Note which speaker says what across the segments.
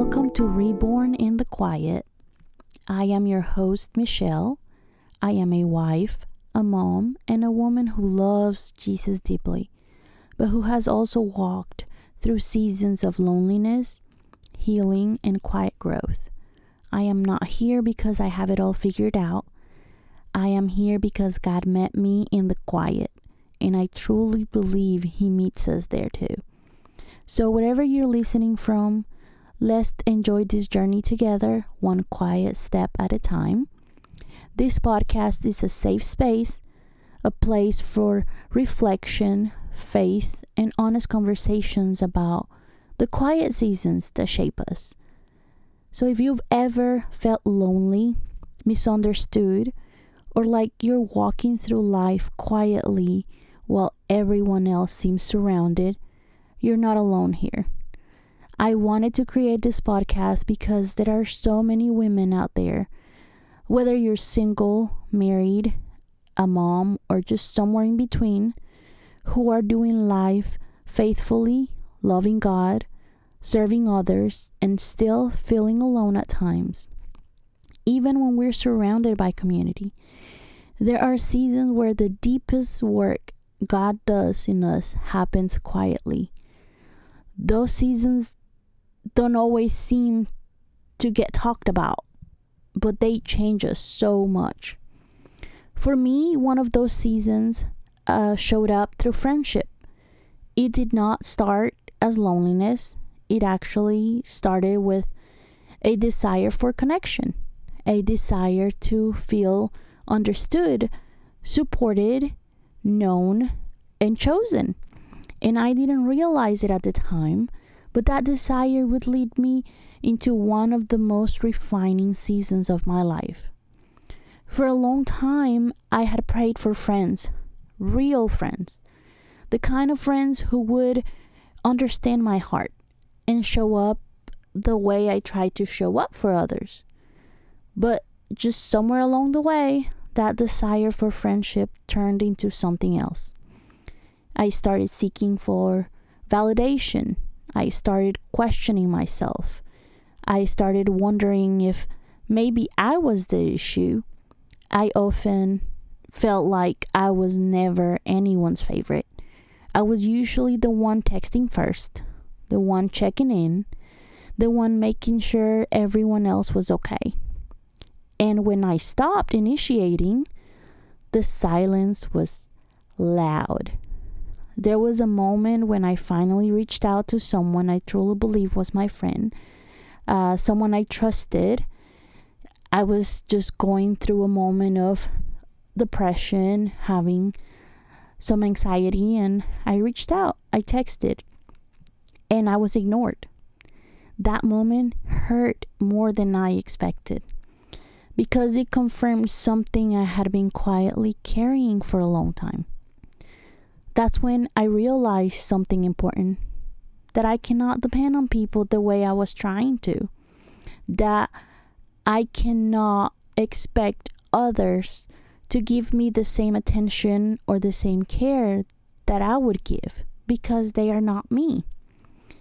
Speaker 1: Welcome to Reborn in the Quiet. I am your host, Michelle. I am a wife, a mom, and a woman who loves Jesus deeply, but who has also walked through seasons of loneliness, healing, and quiet growth. I am not here because I have it all figured out. I am here because God met me in the quiet, and I truly believe He meets us there too. So wherever you're listening from, let's enjoy this journey together, one quiet step at a time. This podcast is a safe space, a place for reflection, faith, and honest conversations about the quiet seasons that shape us. So if you've ever felt lonely, misunderstood, or like you're walking through life quietly while everyone else seems surrounded, you're not alone here. I wanted to create this podcast because there are so many women out there, whether you're single, married, a mom, or just somewhere in between, who are doing life faithfully, loving God, serving others, and still feeling alone at times. Even when we're surrounded by community, there are seasons where the deepest work God does in us happens quietly. Those seasons don't always seem to get talked about, but they change us so much. For me, one of those seasons showed up through friendship. It did not start as loneliness. It actually started with a desire for connection, a desire to feel understood, supported, known, and chosen. And I didn't realize it at the time, but that desire would lead me into one of the most refining seasons of my life. For a long time, I had prayed for friends, real friends, the kind of friends who would understand my heart and show up the way I tried to show up for others. But just somewhere along the way, that desire for friendship turned into something else. I started seeking for validation. I started questioning myself. I started wondering if maybe I was the issue. I often felt like I was never anyone's favorite. I was usually the one texting first, the one checking in, the one making sure everyone else was okay. And when I stopped initiating, the silence was loud. There was a moment when I finally reached out to someone I truly believe was my friend, someone I trusted. I was just going through a moment of depression, having some anxiety, and I reached out. I texted, and I was ignored. That moment hurt more than I expected, because it confirmed something I had been quietly carrying for a long time. That's when I realized something important, that I cannot depend on people the way I was trying to, that I cannot expect others to give me the same attention or the same care that I would give, because they are not me.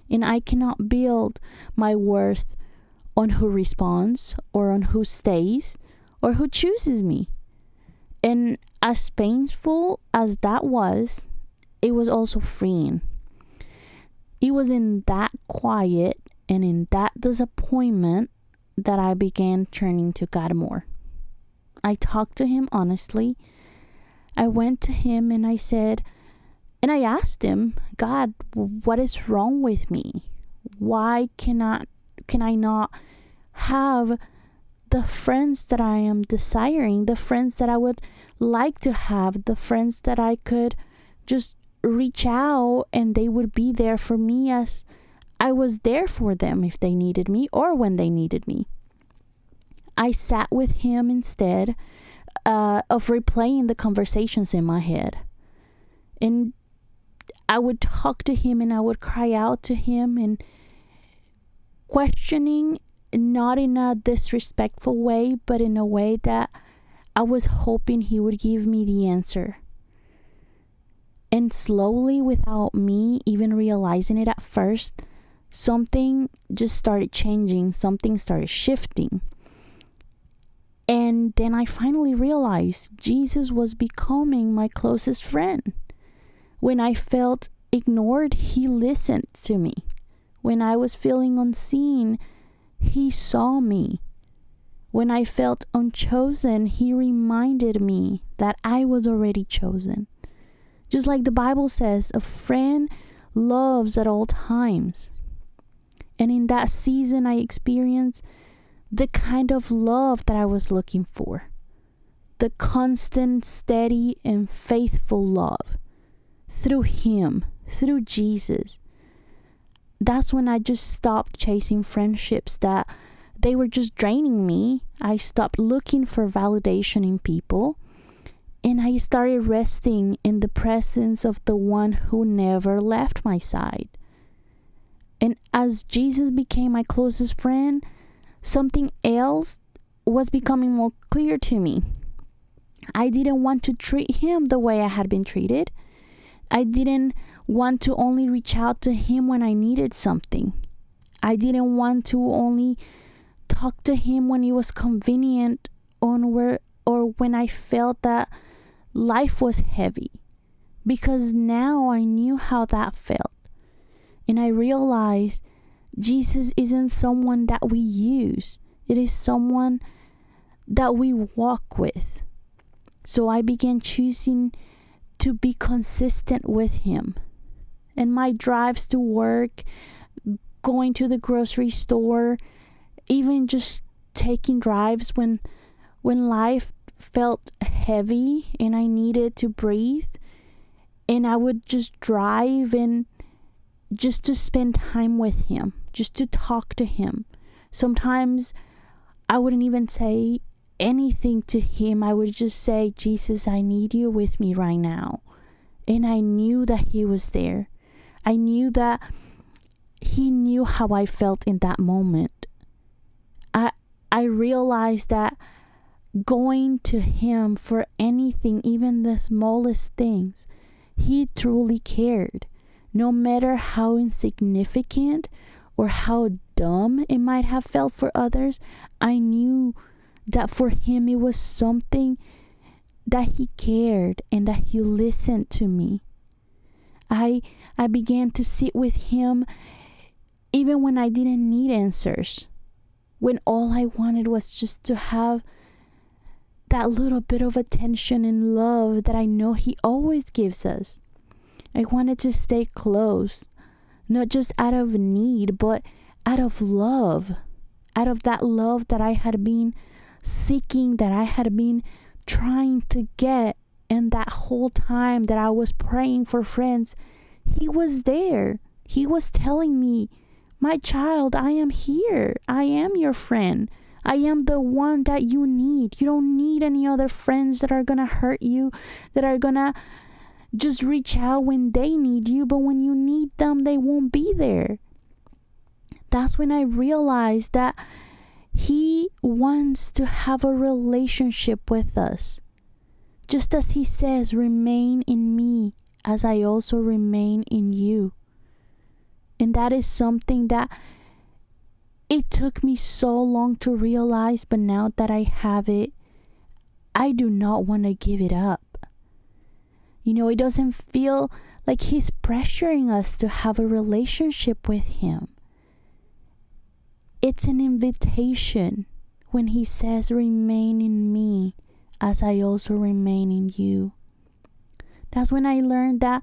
Speaker 1: And I cannot build my worth on who responds or on who stays or who chooses me. And as painful as that was, it was also freeing. It was in that quiet and in that disappointment that I began turning to God more. I talked to Him honestly. I went to Him and I asked Him, God, what is wrong with me? Why can I not have the friends that I am desiring, the friends that I would like to have, the friends that I could just reach out and they would be there for me as I was there for them if they needed me or when they needed me. I sat with Him instead of replaying the conversations in my head. And I would talk to Him and I would cry out to Him and questioning, not in a disrespectful way, but in a way that I was hoping He would give me the answer. And slowly, without me even realizing it at first, something just started changing, something started shifting. And then I finally realized Jesus was becoming my closest friend. When I felt ignored, he listened to me. When I was feeling unseen, he saw me. When I felt unchosen, he reminded me that I was already chosen. Just like the Bible says, a friend loves at all times. And in that season, I experienced the kind of love that I was looking for. The constant, steady, and faithful love. Through him, through Jesus. That's when I just stopped chasing friendships that they were just draining me. I stopped looking for validation in people. And I started resting in the presence of the one who never left my side. And as Jesus became my closest friend, something else was becoming more clear to me. I didn't want to treat him the way I had been treated. I didn't want to only reach out to him when I needed something. I didn't want to only talk to him when it was convenient or when I felt that life was heavy. Because now I knew how that felt. And I realized Jesus isn't someone that we use. It is someone that we walk with. So I began choosing to be consistent with him. And my drives to work, going to the grocery store, even just taking drives when life felt heavy and I needed to breathe, and I would just drive and just to spend time with him, just to talk to him. Sometimes I wouldn't even say anything to him. I would just say, Jesus, I need you with me right now. And I knew that he was there. I knew that he knew how I felt in that moment. I realized that going to him for anything, even the smallest things, he truly cared. No matter how insignificant or how dumb it might have felt for others, I knew that for him it was something that he cared and that he listened to me. I began to sit with him even when I didn't need answers. When all I wanted was just to have that little bit of attention and love that I know he always gives us. I wanted to stay close, not just out of need, but out of love. Out of that love that I had been seeking, that I had been trying to get. And that whole time that I was praying for friends, he was there. He was telling me, my child, I am here. I am your friend. I am the one that you need. You don't need any other friends that are going to hurt you, that are going to just reach out when they need you, but when you need them, they won't be there. That's when I realized that he wants to have a relationship with us. Just as he says, remain in me as I also remain in you. And that is something that it took me so long to realize, but now that I have it, I do not want to give it up. You know, it doesn't feel like he's pressuring us to have a relationship with him. It's an invitation when he says, remain in me as I also remain in you. That's when I learned that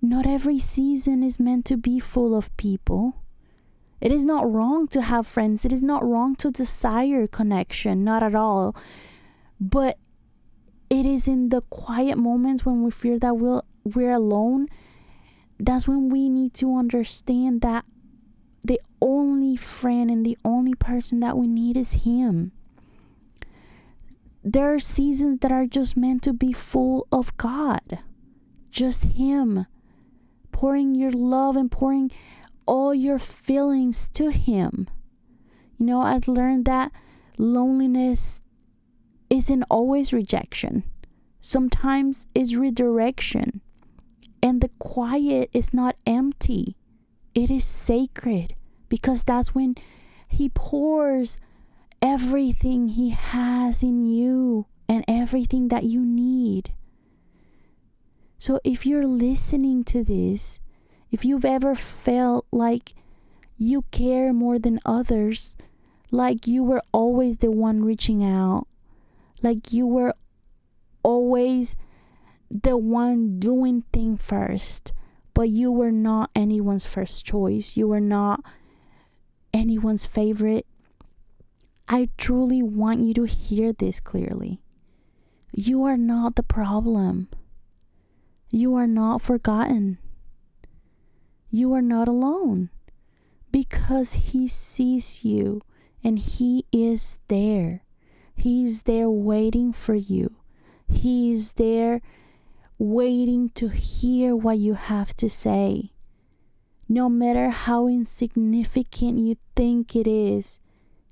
Speaker 1: not every season is meant to be full of people. It is not wrong to have friends. It is not wrong to desire connection, not at all. But it is in the quiet moments when we feel that we're alone, that's when we need to understand that the only friend and the only person that we need is him. There are seasons that are just meant to be full of God. Just him. Pouring your love and pouring all your feelings to him. You know, I've learned that loneliness isn't always rejection. Sometimes it's redirection. And the quiet is not empty. It is sacred because that's when He pours everything He has in you and everything that you need. So if you're listening to this, if you've ever felt like you care more than others, like you were always the one reaching out, like you were always the one doing things first, but you were not anyone's first choice, you were not anyone's favorite, I truly want you to hear this clearly. You are not the problem. You are not forgotten. You are not alone, because He sees you and He is there. He's there waiting for you. He's there waiting to hear what you have to say. No matter how insignificant you think it is,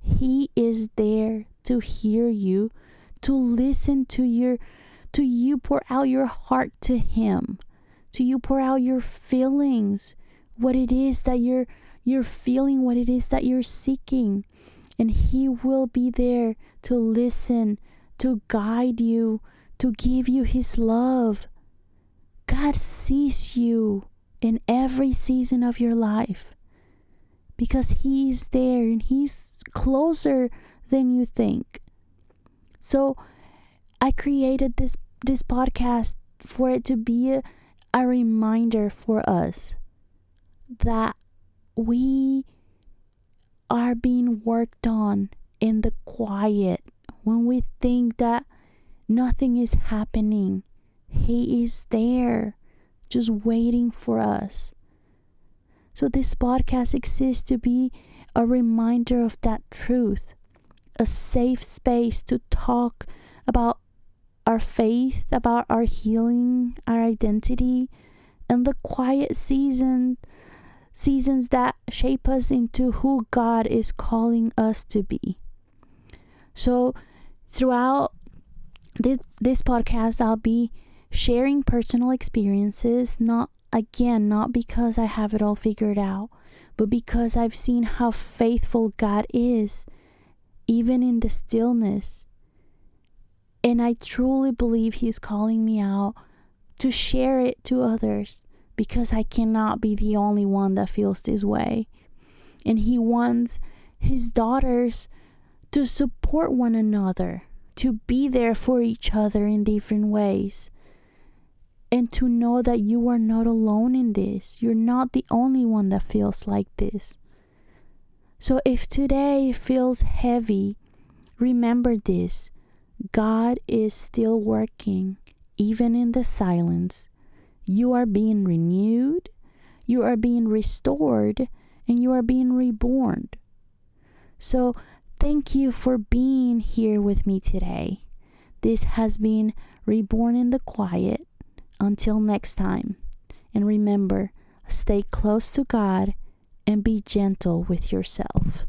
Speaker 1: He is there to hear you, to listen to you pour out your heart to Him, to you pour out your feelings, what it is that you're feeling, what it is that you're seeking. And He will be there to listen, to guide you, to give you His love. God sees you in every season of your life because He's there and He's closer than you think. So I created this podcast for it to be a reminder for us that we are being worked on in the quiet. When we think that nothing is happening, He is there just waiting for us. So this podcast exists to be a reminder of that truth, a safe space to talk about our faith, about our healing, our identity, and the quiet seasons that shape us into who God is calling us to be. So throughout this podcast, I'll be sharing personal experiences, not because I have it all figured out, but because I've seen how faithful God is, even in the stillness. And I truly believe He's calling me out to share it to others, because I cannot be the only one that feels this way. And He wants His daughters to support one another, to be there for each other in different ways, and to know that you are not alone in this. You're not the only one that feels like this. So if today feels heavy, remember this: God is still working, even in the silence. You are being renewed, you are being restored, and you are being reborn. So thank you for being here with me today. This has been Reborn in the Quiet. Until next time. And remember, stay close to God and be gentle with yourself.